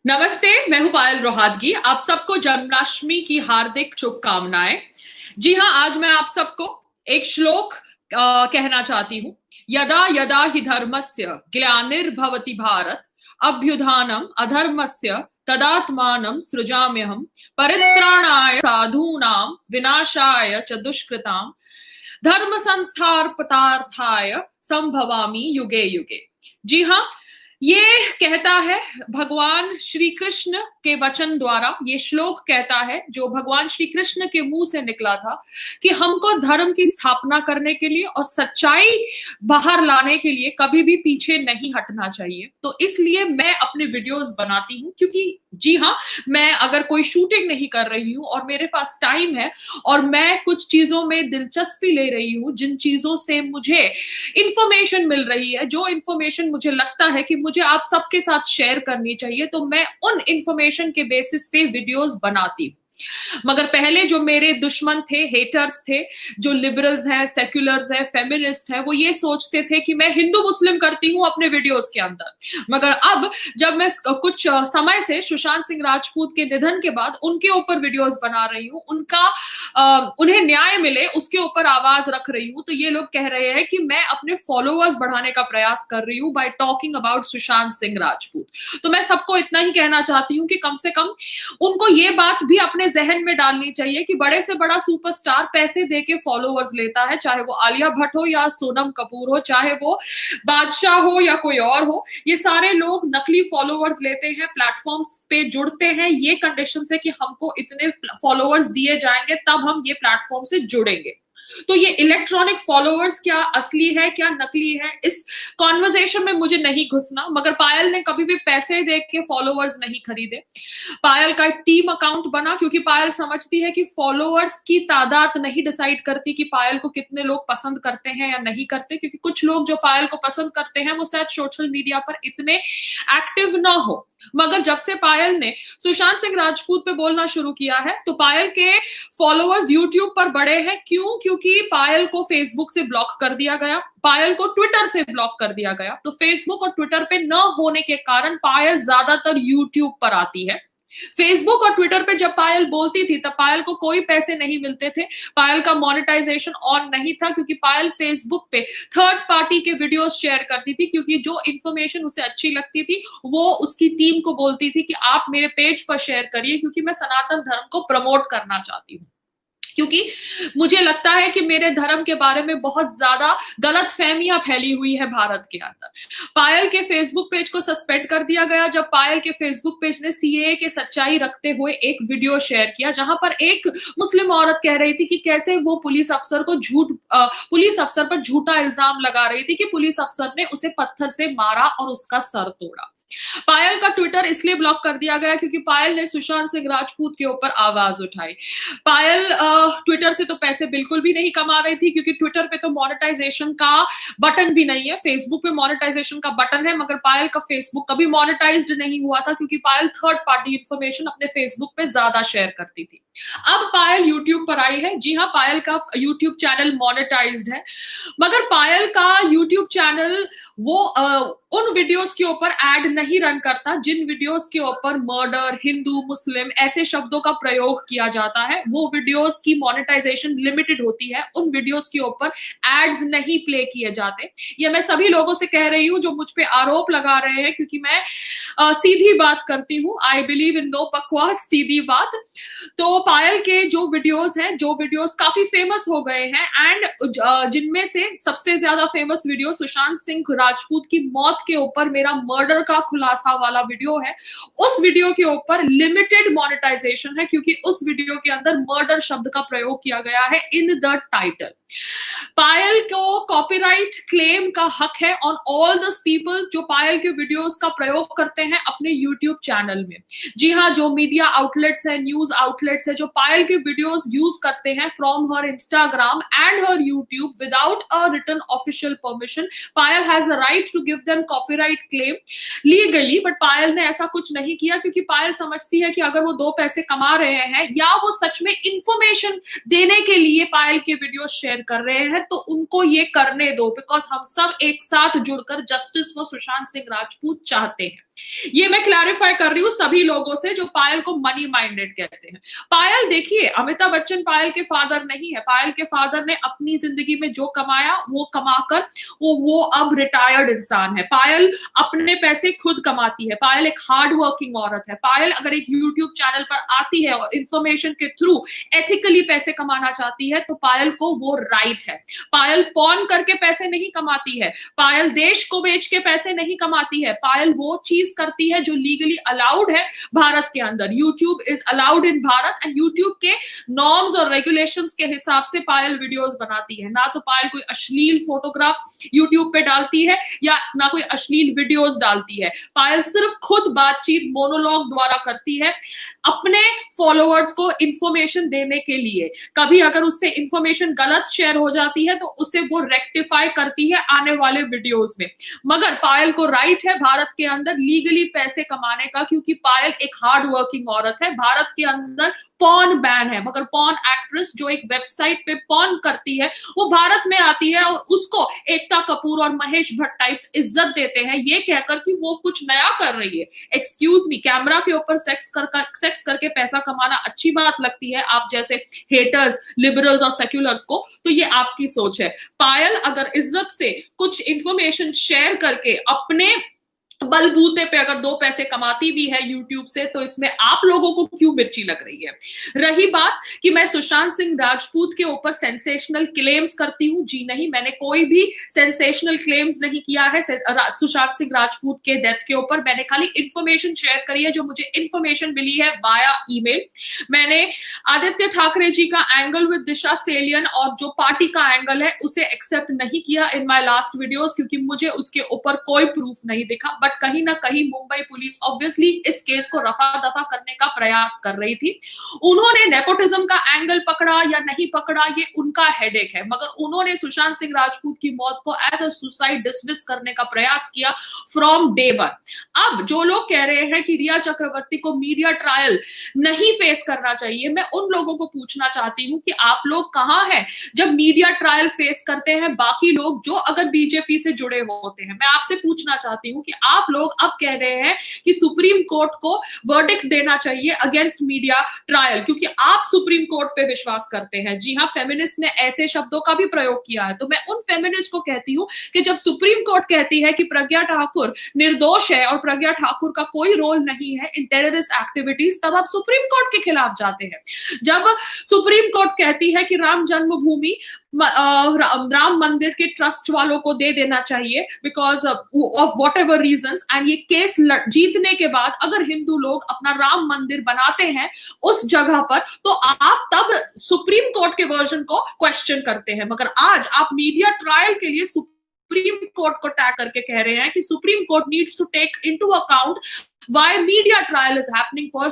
नमस्ते, मैं हूं पायल रोहातगी। आप सबको जन्माष्टमी की हार्दिक शुभकामनाएं। जी हाँ, आज मैं आप सबको एक श्लोक कहना चाहती हूँ। यदा यदा हि धर्मस्य ग्लानिर्भवति भारत अभ्युत्थानम् अधर्मस्य तदात्मानं सृजाम्यहम् परित्राणाय साधूनां विनाशाय च दुष्कृतां धर्म संस्थापनार्थाय संभवामि युगे युगे। जी हाँ, ये कहता है भगवान श्री कृष्ण के वचन द्वारा। ये श्लोक कहता है जो भगवान श्री कृष्ण के मुंह से निकला था कि हमको धर्म की स्थापना करने के लिए और सच्चाई बाहर लाने के लिए कभी भी पीछे नहीं हटना चाहिए। तो इसलिए मैं अपने वीडियोस बनाती हूँ, क्योंकि जी हाँ, मैं अगर कोई शूटिंग नहीं कर रही हूँ और मेरे पास टाइम है और मैं कुछ चीजों में दिलचस्पी ले रही हूँ, जिन चीजों से मुझे इंफॉर्मेशन मिल रही है, जो इंफॉर्मेशन मुझे लगता है कि मुझे आप सबके साथ शेयर करनी चाहिए, तो मैं उन इंफॉर्मेशन के बेसिस पे वीडियोस बनाती हूँ। मगर पहले जो मेरे दुश्मन थे, हेटर्स थे, जो लिबरल्स हैं, सेक्युलर्स हैं, फेमिनिस्ट हैं, वो ये सोचते थे कि मैं हिंदू मुस्लिम करती हूं अपने वीडियोस के अंदर। मगर अब जब मैं कुछ समय से सुशांत सिंह राजपूत के निधन के बाद उनके ऊपर वीडियोस बना रही हूं, उन्हें न्याय मिले उसके ऊपर आवाज रख रही हूं, तो ये लोग कह रहे हैं कि मैं अपने फॉलोअर्स बढ़ाने का प्रयास कर रही हूं bye talking about Sushant Singh Rajput. तो मैं सबको इतना ही कहना चाहती हूं कि कम से कम उनको ये बात भी अपने जहन में डालनी चाहिए कि बड़े से बड़ा सुपरस्टार पैसे देके फॉलोअर्स लेता है, चाहे वो आलिया भट्ट हो या सोनम कपूर हो, चाहे वो बादशाह हो या कोई और हो। ये सारे लोग नकली फॉलोअर्स लेते हैं, प्लेटफॉर्म्स पे जुड़ते हैं ये कंडीशन से कि हमको इतने फॉलोअर्स दिए जाएंगे तब हम ये प्लेटफॉर्म से जुड़ेंगे। तो ये इलेक्ट्रॉनिक फॉलोअर्स क्या असली है क्या नकली है, इस कॉन्वर्सेशन में मुझे नहीं घुसना। मगर पायल ने कभी भी पैसे दे के फॉलोअर्स नहीं खरीदे। पायल का एक टीम अकाउंट बना, क्योंकि पायल समझती है कि फॉलोअर्स की तादाद नहीं डिसाइड करती कि पायल को कितने लोग पसंद करते हैं या नहीं करते, क्योंकि कुछ लोग जो पायल को पसंद करते हैं वो शायद सोशल मीडिया पर इतने एक्टिव ना हो। मगर जब से पायल ने सुशांत सिंह राजपूत पे बोलना शुरू किया है तो पायल के फॉलोअर्स यूट्यूब पर बढ़े हैं। क्यों? क्योंकि पायल को फेसबुक से ब्लॉक कर दिया गया, पायल को ट्विटर से ब्लॉक कर दिया गया। तो फेसबुक और ट्विटर पे न होने के कारण पायल ज्यादातर यूट्यूब पर आती है। फेसबुक और ट्विटर पे जब पायल बोलती थी तब पायल को कोई पैसे नहीं मिलते थे, पायल का मोनेटाइजेशन ऑन नहीं था, क्योंकि पायल फेसबुक पे थर्ड पार्टी के वीडियोस शेयर करती थी, क्योंकि जो इंफॉर्मेशन उसे अच्छी लगती थी वो उसकी टीम को बोलती थी कि आप मेरे पेज पर शेयर करिए, क्योंकि मैं सनातन धर्म को प्रमोट करना चाहती हूँ। क्योंकि मुझे लगता है कि मेरे धर्म के बारे में बहुत ज्यादा गलत फहमियां फैली हुई है भारत के अंदर। पायल के फेसबुक पेज को सस्पेंड कर दिया गया जब पायल के फेसबुक पेज ने सीएए के सच्चाई रखते हुए एक वीडियो शेयर किया, जहां पर एक मुस्लिम औरत कह रही थी कि कैसे वो पुलिस अफसर पर झूठा इल्जाम लगा रही थी कि पुलिस अफसर ने उसे पत्थर से मारा और उसका सर तोड़ा। पायल का ट्विटर इसलिए ब्लॉक कर दिया गया क्योंकि पायल ने सुशांत सिंह राजपूत के ऊपर आवाज उठाई। पायल ट्विटर से तो पैसे बिल्कुल भी नहीं कमा रही थी, क्योंकि ट्विटर पे तो मोनेटाइजेशन का बटन भी नहीं है। फेसबुक पे मोनेटाइजेशन का बटन है, मगर पायल का फेसबुक कभी मोनेटाइज्ड नहीं हुआ था, क्योंकि पायल थर्ड पार्टी इंफॉर्मेशन अपने फेसबुक पे ज्यादा शेयर करती थी। अब पायल यूट्यूब पर आई है। जी हाँ, पायल का यूट्यूब चैनल मोनेटाइज्ड है, मगर पायल का यूट्यूब चैनल वो उन वीडियोस के ऊपर एड नहीं रन करता जिन वीडियोस के ऊपर मर्डर, हिंदू, मुस्लिम ऐसे शब्दों का प्रयोग किया जाता है। वो वीडियोस की मोनेटाइजेशन लिमिटेड होती है, उन वीडियोस के ऊपर एड्स नहीं प्ले किए जाते। ये मैं सभी लोगों से कह रही हूं जो मुझ पे आरोप लगा रहे हैं, क्योंकि मैं सीधी बात करती हूँ। आई बिलीव इन नो बकवास, सीधी बात। तो पायल के जो वीडियोस हैं, जो वीडियोस काफी फेमस हो गए हैं, एंड जिनमें से सबसे ज्यादा फेमस वीडियो सुशांत सिंह राजपूत की मौत के ऊपर मेरा मर्डर का खुलासा वाला वीडियो है, उस वीडियो के ऊपर लिमिटेड मोनेटाइजेशन है, क्योंकि उस वीडियो के अंदर मर्डर शब्द का प्रयोग किया गया है इन द टाइटल। पायल को कॉपीराइट क्लेम का हक है ऑन ऑल दस पीपल जो पायल के वीडियोस का प्रयोग करते हैं अपने यूट्यूब चैनल में। जी हाँ, जो मीडिया आउटलेट्स है, न्यूज आउटलेट्स है, जो पायल के वीडियोस यूज करते हैं from her Instagram and her YouTube without a written official permission, Payal has the right to give them copyright claim legally. But Payal ने ऐसा कुछ नहीं किया, क्योंकि पायल समझती है कि अगर वो दो पैसे कमा रहे हैं या वो सच में इंफॉर्मेशन देने के लिए पायल के वीडियो शेयर कर रहे हैं तो उनको ये करने दो, बिकॉज हम सब एक साथ जुड़कर जस्टिस फॉर सुशांत सिंह राजपूत चाहते हैं। ये मैं क्लैरिफाई कर रही हूँ सभी लोगों से जो पायल को मनी माइंडेड कहते हैं। पायल देखिए, अमिताभ बच्चन पायल के फादर नहीं है। पायल के फादर ने अपनी जिंदगी में जो कमाया वो कमाकर वो अब रिटायर्ड इंसान है। पायल अपने पैसे खुद कमाती है। पायल एक हार्ड वर्किंग औरत है। पायल अगर एक यूट्यूब चैनल पर आती है और इंफॉर्मेशन के थ्रू एथिकली पैसे कमाना चाहती है तो पायल को वो राइट है। पायल पॉन करके पैसे नहीं कमाती है। पायल देश को बेच के पैसे नहीं कमाती है। पायल वो चीज करती है जो लीगली अलाउड है भारत के अंदर। YouTube is allowed in Bharat and YouTube के नॉर्म्स और रेगुलेशंस के हिसाब से पायल वीडियोस बनाती है। ना तो पायल कोई अश्लील फोटोग्राफ्स यूट्यूब पे डालती है या ना कोई अश्लील वीडियोस डालती है। पायल सिर्फ खुद बातचीत मोनोलॉग द्वारा करती है अपने फॉलोअर्स को इंफॉर्मेशन देने के लिए। कभी अगर उससे इंफॉर्मेशन गलत शेयर हो जाती है तो उसे वो रेक्टिफाई करती है आने वाले वीडियोस में। मगर पायल को राइट है भारत के अंदर लीगली पैसे कमाने का, क्योंकि पायल एक हार्ड वर्किंग औरत है। भारत के अंदर पॉर्न बैन है, मगर पॉर्न एक्ट्रेस जो एक वेबसाइट पे पॉर्न करती है वो भारत में आती है और उसको एकता कपूर और महेश भट्ट टाइप्स इज्जत देते हैं ये कहकर कि वो कुछ नया कर रही है। एक्सक्यूज मी, कैमरा के ऊपर सेक्स करके पैसा कमाना अच्छी बात लगती है आप जैसे हेटर्स, लिबरल्स और सेक्युलर्स को, तो ये आपकी सोच है। पायल अगर इज्जत से कुछ इंफॉर्मेशन शेयर करके अपने बलबूते पे अगर 2 पैसे कमाती भी है यूट्यूब से तो इसमें आप लोगों को क्यों मिर्ची लग रही है? रही बात कि मैं सुशांत सिंह राजपूत के ऊपर सेंसेशनल क्लेम्स करती हूं, जी नहीं, मैंने कोई भी सेंसेशनल क्लेम्स नहीं किया है सुशांत सिंह राजपूत के डेथ के ऊपर। मैंने खाली इंफॉर्मेशन शेयर करी है जो मुझे इंफॉर्मेशन मिली है वाया ईमेल। मैंने आदित्य ठाकरे जी का एंगल विद दिशा सेलियन और जो पार्टी का एंगल है उसे एक्सेप्ट नहीं किया इन माय लास्ट वीडियोस, क्योंकि मुझे उसके ऊपर कोई प्रूफ नहीं दिखा। बट कहीं ना कहीं मुंबई पुलिस ऑब्वियसली इस केस को रफा दफा करने का प्रयास कर रही थी। उन्होंने नेपोटिज्म का एंगल पकड़ा या नहीं पकड़ा ये उनका हेडेक है, मगर उन्होंने सुशांत सिंह राजपूत की मौत को एज अ सुसाइड डिसमिस करने का प्रयास किया फ्रॉम डे वन। अब जो लोग कह रहे हैं कि रिया चक्रवर्ती को मीडिया ट्रायल नहीं फेस करना चाहिए, मैं उन लोगों को पूछना चाहती हूं कि आप लोग कहां हैं जब मीडिया ट्रायल फेस करते हैं बाकी लोग जो अगर बीजेपी से जुड़े होते हैं? मैं आपसे पूछना चाहती हूं कि आप लोग अब कह रहे हैं कि सुप्रीम कोर्ट को वर्डिक्ट देना चाहिए अगेंस्ट मीडिया ट्रायल क्योंकि आप सुप्रीम कोर्ट पे विश्वास करते हैं। जी हाँ, फेमिनिस्ट ने ऐसे शब्दों का भी प्रयोग किया है। तो मैं उन फेमिनिस्ट को कहती हूं कि जब सुप्रीम कोर्ट कहती है कि प्रज्ञा ठाकुर निर्दोष है और प्रज्ञा ठाकुर का कोई रोल नहीं है इन टेररिस्ट एक्टिविटीज, तब आप सुप्रीम कोर्ट के खिलाफ जाते हैं। जब सुप्रीम कोर्ट कहती है कि राम जन्मभूमि राम मंदिर के ट्रस्ट वालों को दे देना चाहिए because of what ever reasons, and ये केस जीतने के बाद अगर हिंदू लोग अपना राम मंदिर बनाते हैं उस जगह पर तो आप तब सुप्रीम कोर्ट के वर्जन को क्वेश्चन करते हैं। मगर आज आप मीडिया ट्रायल के लिए सुप्रीम कोर्ट को टैग करके कह रहे हैं कि supreme Court needs to take into account why media trial is happening for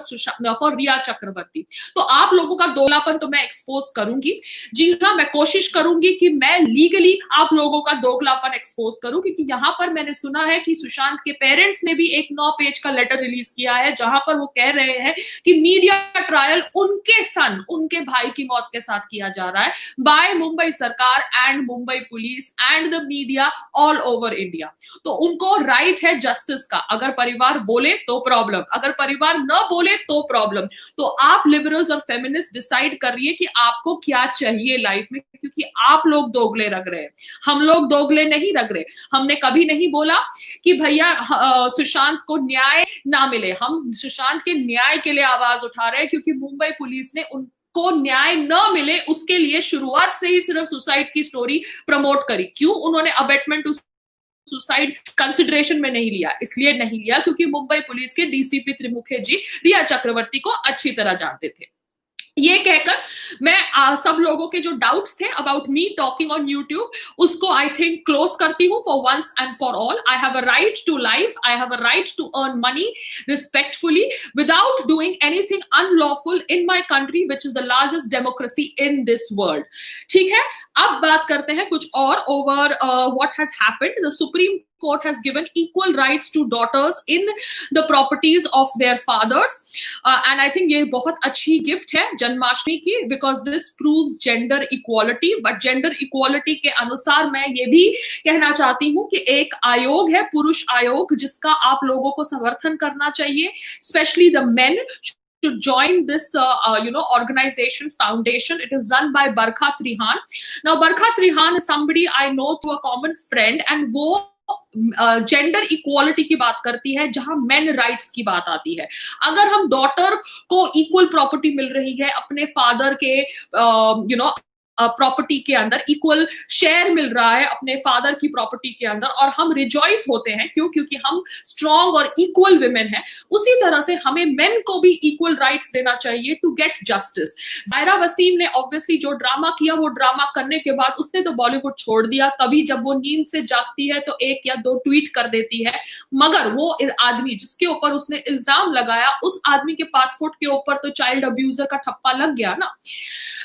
Rhea Chakraborty. तो आप लोगों का दोगलापन तो मैं एक्सपोज करूंगी। जी हाँ, मैं कोशिश करूंगी कि मैं लीगली आप लोगों का दोगलापन एक्सपोज करूं, क्योंकि यहां पर मैंने सुना है कि सुशांत के पेरेंट्स ने भी एक 9 पेज का लेटर रिलीज किया है जहां पर वो कह रहे हैं कि मीडिया ट्रायल उनके सन, उनके भाई की मौत के साथ किया जा रहा है बाय मुंबई सरकार and Mumbai police and the media all over India. तो उनको राइट है जस्टिस का। अगर परिवार बोले तो प्रॉब्लम, अगर परिवार न बोले तो प्रॉब्लम। तो आप लिबरल्स और फेमिनिस्ट डिसाइड करिए कि आपको क्या चाहिए लाइफ में, क्योंकि आप लोग दोगले रग रहे हैं, हम लोग दोगले नहीं रग रहे। हमने कभी नहीं बोला कि भैया सुशांत को न्याय ना मिले। हम सुशांत के न्याय के लिए आवाज उठा रहे हैं क्योंकि मुंबई पुलिस ने को न्याय न मिले उसके लिए शुरुआत से ही सिर्फ सुसाइड की स्टोरी प्रमोट करी। क्यों उन्होंने अबेटमेंट सुसाइड कंसिडरेशन में नहीं लिया? इसलिए नहीं लिया क्योंकि मुंबई पुलिस के डीसीपी त्रिमुखे जी रिया चक्रवर्ती को अच्छी तरह जानते थे। ये कहकर मैं सब लोगों के जो डाउट्स थे about me talking on YouTube उसको आई थिंक क्लोज करती हूँ for once and for all. I have a right to life, I have a right to earn money respectfully without doing anything unlawful in my country which is the largest democracy in this world. ठीक है, अब बात करते हैं कुछ और over what has happened. The supreme court has given equal rights to daughters in the properties of their fathers, and I think ये बहुत अच्छी गिफ्ट है जन्माष्टमी की, because this proves gender equality. But gender equality के अनुसार मैं ये भी कहना चाहती हूँ कि एक आयोग है, पुरुष आयोग, जिसका आप लोगों को समर्थन करना चाहिए. Especially the men to join this organization, foundation. It is run by Barkha Trihan. Now Barkha Trihan is somebody I know through a common friend, and वो जेंडर इक्वालिटी की बात करती है जहां मेन राइट्स की बात आती है. अगर हम डॉटर को इक्वल प्रॉपर्टी मिल रही है अपने फादर के प्रॉपर्टी के अंदर, इक्वल शेयर मिल रहा है अपने फादर की प्रॉपर्टी के अंदर, और हम रिजॉइस होते हैं, क्यों? क्योंकि हम स्ट्रॉन्ग और इक्वल विमेन हैं. उसी तरह से हमें मेन को भी इक्वल राइट्स देना चाहिए to get justice. Zaira Wasim ने ऑब्वियसली जो ड्रामा किया, वो ड्रामा करने के बाद उसने तो बॉलीवुड छोड़ दिया. कभी जब वो नींद से जागती है तो 1 या 2 ट्वीट कर देती है, मगर वो आदमी जिसके ऊपर उसने इल्जाम लगाया, उस आदमी के पासपोर्ट के ऊपर तो चाइल्ड अब्यूजर का ठप्पा लग गया ना.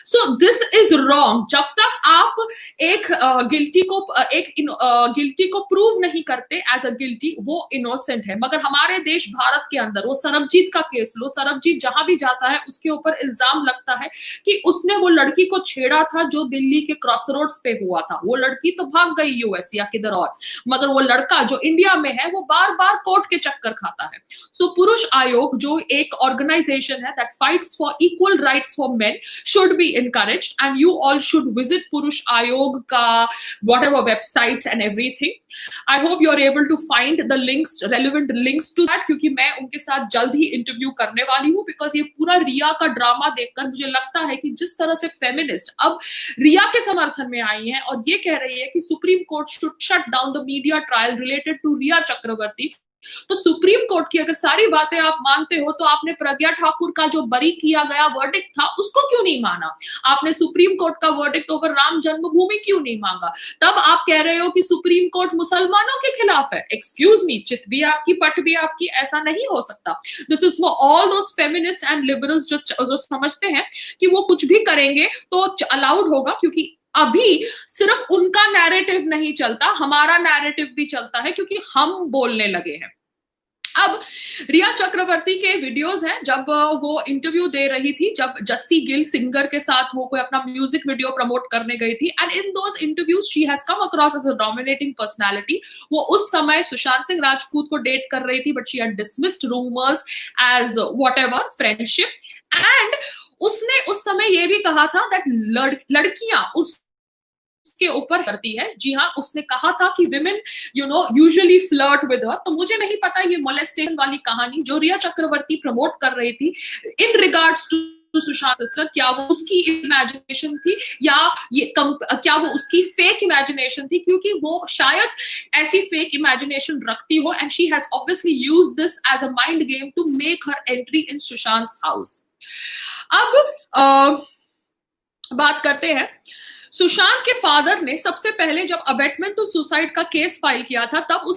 So this is wrong. जब तक आप एक गिल्टी को प्रूव नहीं करते एज अ गिल्टी, वो इनोसेंट है. मगर हमारे देश भारत के अंदर वो सरबजीत का केस लो, सरबजीत जहां भी जाता है उसके ऊपर इल्जाम लगता है कि उसने वो लड़की को छेड़ा था जो दिल्ली के क्रॉस रोड्स पे हुआ था. वो लड़की तो भाग गई यूएस या किधर और, मगर वो लड़का जो इंडिया में है वो बार बार कोर्ट के चक्कर खाता है. सो पुरुष आयोग जो एक ऑर्गेनाइजेशन है that fights for equal rights for main should be encouraged, and you all should visit Purush Ayog ka whatever websites and everything. I hope you are able to find the links, relevant links to that, क्योंकि मैं उनके साथ जल्द ही interview करने वाली हूँ. Because ये पूरा रिया का ड्रामा देखकर मुझे लगता है कि जिस तरह से फेमिनिस्ट अब रिया के समर्थन में आई हैं और ये कह रही है कि supreme court should shut down the media trial related to Rhea Chakraborty, तो सुप्रीम कोर्ट की अगर सारी बातें आप मानते हो तो आपने प्रज्ञा ठाकुर का जो बरी किया गया वर्डिक्ट था उसको क्यों नहीं माना? आपने सुप्रीम कोर्ट का वर्डिक्ट ओवर राम जन्मभूमि क्यों नहीं मांगा? तब आप कह रहे हो कि सुप्रीम कोर्ट मुसलमानों के खिलाफ है. एक्सक्यूज मी, चित भी आपकी पट भी आपकी, ऐसा नहीं हो सकता. This is for all those feminist and liberals जो समझते हैं कि वो कुछ भी करेंगे तो अलाउड होगा, क्योंकि अभी सिर्फ उनका नैरेटिव नहीं चलता, हमारा नैरेटिव भी चलता है, क्योंकि हम बोलने लगे हैं. अब रिया चक्रवर्ती के वीडियोस हैं जब वो इंटरव्यू दे रही थी, जब जस्सी गिल सिंगर के साथ वो कोई अपना म्यूजिक वीडियो प्रमोट करने गई थी, and in those interviews she has come across as a dominating personality. वो उस समय सुशांत सिंह राजपूत को डेट कर रही थी, but she had dismissed rumours as whatever friendship. And उसने उस समय ये भी कहा था दैट लड़कियां उसके ऊपर करती है. जी हाँ, उसने कहा था कि women usually flirt with her. तो मुझे नहीं पता ये मोलेस्टेशन वाली कहानी जो रिया चक्रवर्ती प्रमोट कर रही थी in regards to Sushant sister, क्या वो उसकी इमेजिनेशन थी या क्या वो उसकी फेक इमेजिनेशन थी? क्योंकि वो शायद ऐसी फेक इमेजिनेशन रखती हो, and she has obviously used this as a mind game to make her entry in Sushant house. अब बात करते हैं, सुशांत के फादर ने सबसे पहले जब अबेटमेंट टू सुसाइड का केस फाइल किया था, तब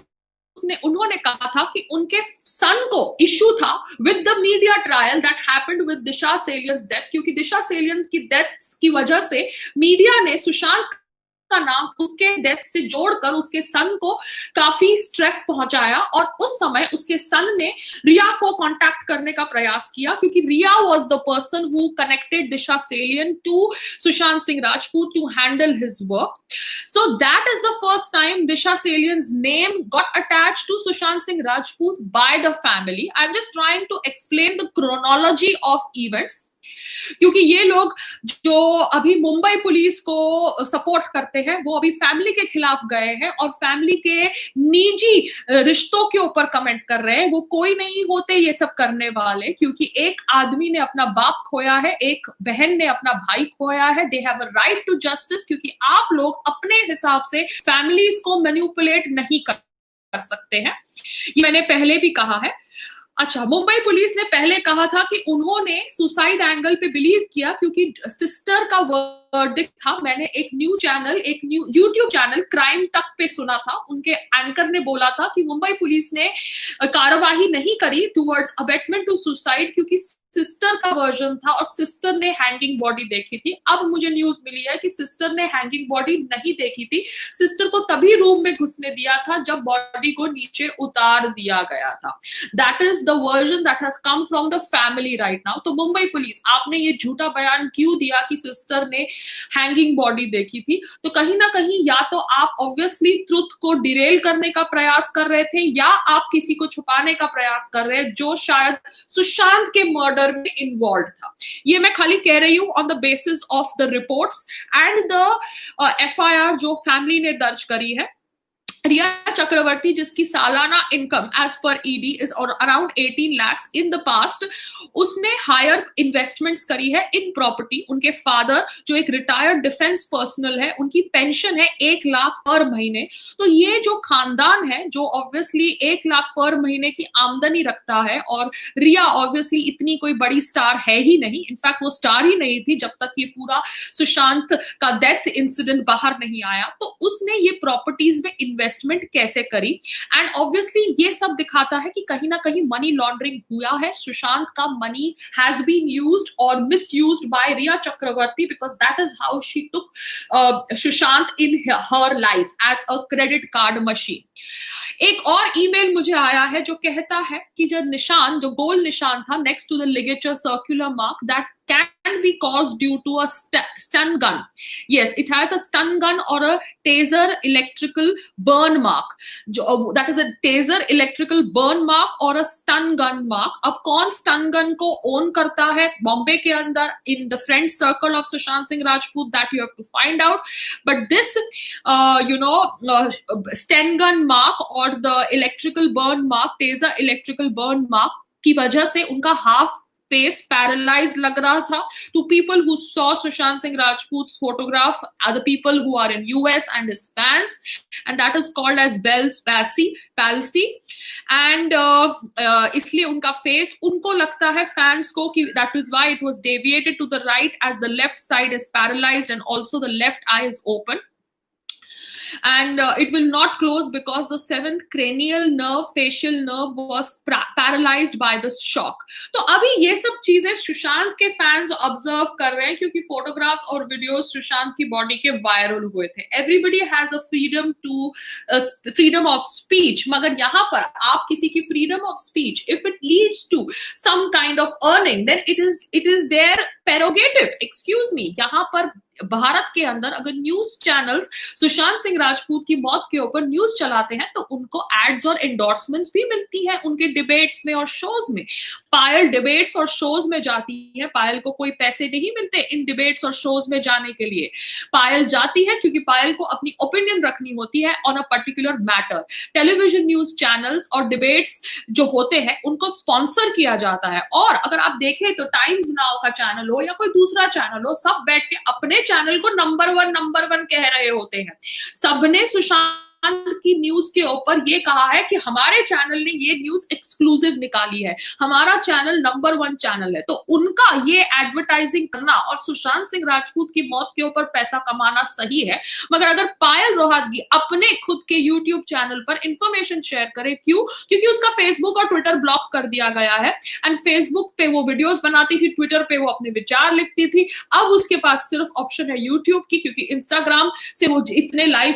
उन्होंने कहा था कि उनके सन को इश्यू था with the media trial that happened with Disha Salian's death, क्योंकि दिशा सेलियंस की डेथ की वजह से मीडिया ने सुशांत का नाम उसके डेथ से जोड़कर उसके सन को काफी स्ट्रेस पहुंचाया. और उस समय उसके सन ने रिया को कांटेक्ट करने का प्रयास किया, क्योंकि Rhea was the person who connected Disha Salian to Sushant Singh Rajput to handle his work. So that is the first time Disha Salian's name got attached to Sushant Singh Rajput by the family. I am just trying to explain the chronology of events, क्योंकि ये लोग जो अभी Mumbai police को support करते हैं वो अभी फैमिली के खिलाफ गए हैं और फैमिली के निजी रिश्तों के ऊपर कमेंट कर रहे हैं. वो कोई नहीं होते ये सब करने वाले, क्योंकि एक आदमी ने अपना बाप खोया है, एक बहन ने अपना भाई खोया है. They have a right to justice, क्योंकि आप लोग अपने हिसाब से फैमिलीज को मैनिपुलेट नहीं कर सकते हैं. ये मैंने पहले भी कहा है. अच्छा, मुंबई पुलिस ने पहले कहा था कि उन्होंने सुसाइड एंगल पे बिलीव किया क्योंकि सिस्टर का वर्डिक्ट था, मैंने एक न्यू यूट्यूब चैनल क्राइम तक पे सुना था, उनके एंकर ने बोला था कि मुंबई पुलिस ने कार्यवाही नहीं करी टुवर्ड्स अबेटमेंट टू सुसाइड क्योंकि सिस्टर का वर्जन था और सिस्टर ने हैंगिंग बॉडी देखी थी। अब मुझे न्यूज मिली है कि सिस्टर ने हैंगिंग बॉडी नहीं देखी थी, सिस्टर को तभी रूम में घुसने दिया था जब बॉडी को नीचे उतार दिया गया था। That is the version that has come from the family right now. तो मुंबई पुलिस, आपने ये झूठा बयान क्यों दिया कि सिस्टर ने हैंगिंग बॉडी देखी थी? तो कहीं ना कहीं या तो आप ऑब्वियसली ट्रुथ को डिरेल करने का प्रयास कर रहे थे या आप किसी को छुपाने का प्रयास कर रहे हैं जो शायद सुशांत के मर्डर में इन्वॉल्व था। ये मैं खाली कह रही हूं on the basis of the reports and the FIR जो फैमिली ने दर्ज करी है। रिया चक्रवर्ती, जिसकी सालाना income as per ED is around 18 lakhs in the past, उसने हायर इन्वेस्टमेंट्स करी है इन प्रॉपर्टी। उनके फादर जो एक रिटायर्ड डिफेंस पर्सनल है, उनकी पेंशन है 1 लाख पर महीने। तो ये जो खानदान है जो ऑब्वियसली 1 लाख पर महीने की आमदनी रखता है, और रिया ऑब्वियसली इतनी कोई बड़ी स्टार है ही नहीं, इनफैक्ट वो स्टार ही नहीं थी जब तक ये पूरा सुशांत का डेथ इंसिडेंट बाहर नहीं आया। तो उसने ये प्रॉपर्टीज में इन्वेस्टमेंट कैसे करी, एंड ऑब्वियसली ये सब दिखाता है कि कहीं ना कहीं मनी लॉन्ड्रिंग हुआ है। सुशांत का मनी हैज बीन यूज्ड और misused by Rhea Chakraborty because that is how she took Sushant in her life as a credit card machine. एक और ईमेल मुझे आया है जो कहता है कि जो गोल निशान था next to the ligature circular mark, that can be caused due to a stun gun. Yes, it has a stun gun or a taser electrical burn mark. That is a taser electrical burn mark or a stun gun mark. अब कौन stun gun को own करता है बॉम्बे के अंदर in the friend circle of Sushant Singh Rajput, that you have to find out. But this, stun gun mark or the electrical burn mark, taser electrical burn mark की वजह से उनका half face paralyzed lag raha tha. To people who saw Sushant Singh Rajput's photograph are the people who are in US and his fans, and that is called as Bell's palsy. And इसलिए उनका face, उनको लगता है fans को कि that is why it was deviated to the right as the left side is paralyzed and also the left eye is open. And it will not close because the 7th cranial nerve, facial nerve was paralyzed by the shock. तो अभी ये सब चीजें सुशांत के fans observe कर रहे हैं क्योंकि फोटोग्राफ्स और वीडियोस सुशांत की बॉडी के वायरल हुए थे। Everybody has a freedom of speech, मगर यहाँ पर आप किसी की freedom of speech, if it leads to some kind of earning, then it is their prerogative. Excuse me, यहाँ पर भारत के अंदर अगर न्यूज चैनल्स सुशांत सिंह राजपूत की मौत के ऊपर न्यूज चलाते हैं तो उनको एड्स और एंडोर्समेंट्स भी मिलती है उनके डिबेट्स में और शोज में। पायल डिबेट्स और शोज में जाती है, पायल को कोई पैसे नहीं मिलते इन डिबेट्स और शोज में जाने के लिए। पायल जाती है क्योंकि पायल को अपनी ओपिनियन रखनी होती है on a particular matter. Television news channels और डिबेट्स जो होते हैं उनको स्पॉन्सर किया जाता है, और अगर आप देखें तो टाइम्स नाउ का चैनल हो या कोई दूसरा चैनल हो, सब बैठ के अपने चैनल को नंबर वन कह रहे होते हैं। सबने सुशांत की न्यूज के ऊपर ये कहा है कि हमारे चैनल ने ये न्यूज एक्सक्लूसिव निकाली है, हमारा चैनल नंबर 1 चैनल है। तो उनका ये एडवर्टाइजिंग करना और सुशांत सिंह राजपूत की मौत के ऊपर पैसा कमाना सही है, मगर अगर पायल रोहतगी अपने खुद के यूट्यूब चैनल पर इंफॉर्मेशन शेयर करे, क्यों? क्योंकि उसका फेसबुक और ट्विटर ब्लॉक कर दिया गया है, एंड फेसबुक पे वो वीडियोस बनाती थी, ट्विटर पे वो अपने विचार लिखती थी। अब उसके पास सिर्फ ऑप्शन है यूट्यूब की, क्योंकि इंस्टाग्राम से वो इतने लाइव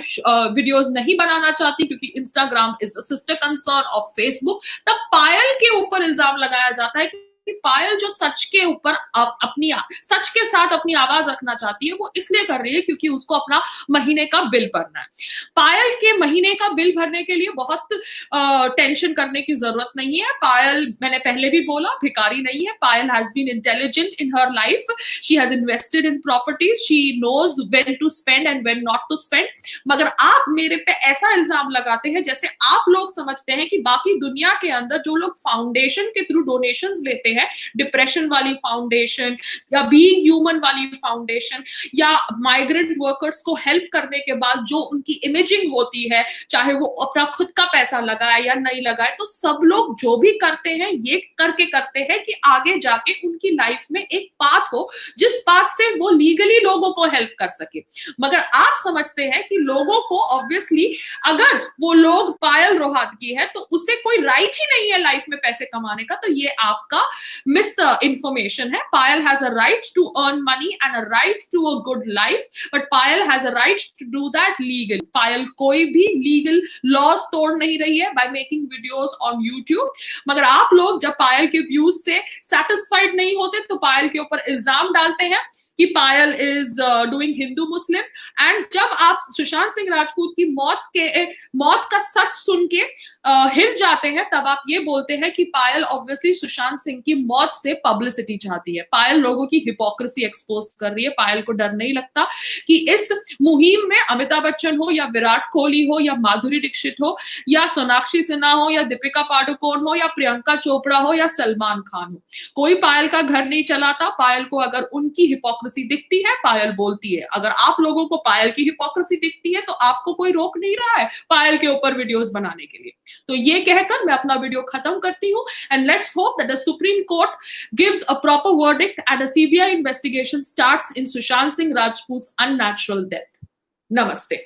वीडियोस नहीं बनाना चाहती क्योंकि Instagram is a sister concern of Facebook. तब पायल के ऊपर इल्जाम लगाया जाता है कि पायल जो सच के ऊपर सच के साथ अपनी आवाज रखना चाहती है, वो इसलिए कर रही है क्योंकि उसको अपना महीने का बिल भरना है। पायल के महीने का बिल भरने के लिए बहुत टेंशन करने की जरूरत नहीं है। पायल, मैंने पहले भी बोला, भिखारी नहीं है। Payal has been intelligent in her life, she has invested in properties, she knows when to spend and when not to spend. मगर आप मेरे पे ऐसा इल्जाम लगाते हैं जैसे आप लोग समझते हैं कि बाकी दुनिया के अंदर जो लोग फाउंडेशन के थ्रू डोनेशंस लेते हैं डिप्रेशन वाली फाउंडेशन या बीइंग ह्यूमन वाली फाउंडेशन या माइग्रेंट वर्कर्स को हेल्प करने के बाद जो उनकी इमेजिंग होती है, चाहे वो अपना खुद का पैसा लगाए या नहीं लगाए, तो सब लोग जो भी करते हैं ये करते हैं कि आगे जाके उनकी लाइफ में एक पाथ हो जिस पाथ से वो लीगली लोगों को हेल्प कर सके। मगर आप समझते हैं कि लोगों को ऑब्वियसली अगर वो लोग पायल रोहतगी है तो उसे कोई राइट ही नहीं है लाइफ में पैसे कमाने का, तो ये आपका मिस इंफॉर्मेशन है। Payal has a right to earn money and a right to a good life, but Payal has a right to do that legal. Payal कोई भी लीगल लॉज तोड़ नहीं रही है by making videos on YouTube. मगर आप लोग जब पायल के व्यूज से सेटिस्फाइड नहीं होते तो पायल के ऊपर इल्जाम डालते हैं कि Payal is doing Hindu Muslim. And जब आप सुशांत सिंह राजपूत की मौत का सच सुन के हिल जाते हैं, तब आप ये बोलते हैं कि पायल ऑब्वियसली सुशांत सिंह की मौत से पब्लिसिटी चाहती है। पायल लोगों की हिपोक्रेसी एक्सपोज कर रही है। पायल को डर नहीं लगता कि इस मुहिम में अमिताभ बच्चन हो या विराट कोहली हो या माधुरी दीक्षित हो या सोनाक्षी सिन्हा हो या दीपिका पादुकोण हो या प्रियंका चोपड़ा हो या सलमान खान हो, कोई पायल का घर नहीं चलाता। पायल को अगर उनकी हिपोक्रेसी दिखती है, पायल बोलती है। अगर आप लोगों को पायल की हिपोक्रेसी दिखती है तो आपको कोई रोक नहीं रहा है पायल के ऊपर वीडियोस बनाने के लिए। तो ये कहकर मैं अपना वीडियो खत्म करती हूं and let's hope that the supreme court gives a proper verdict and a CBI investigation starts in Sushant Singh Rajput's unnatural death. नमस्ते।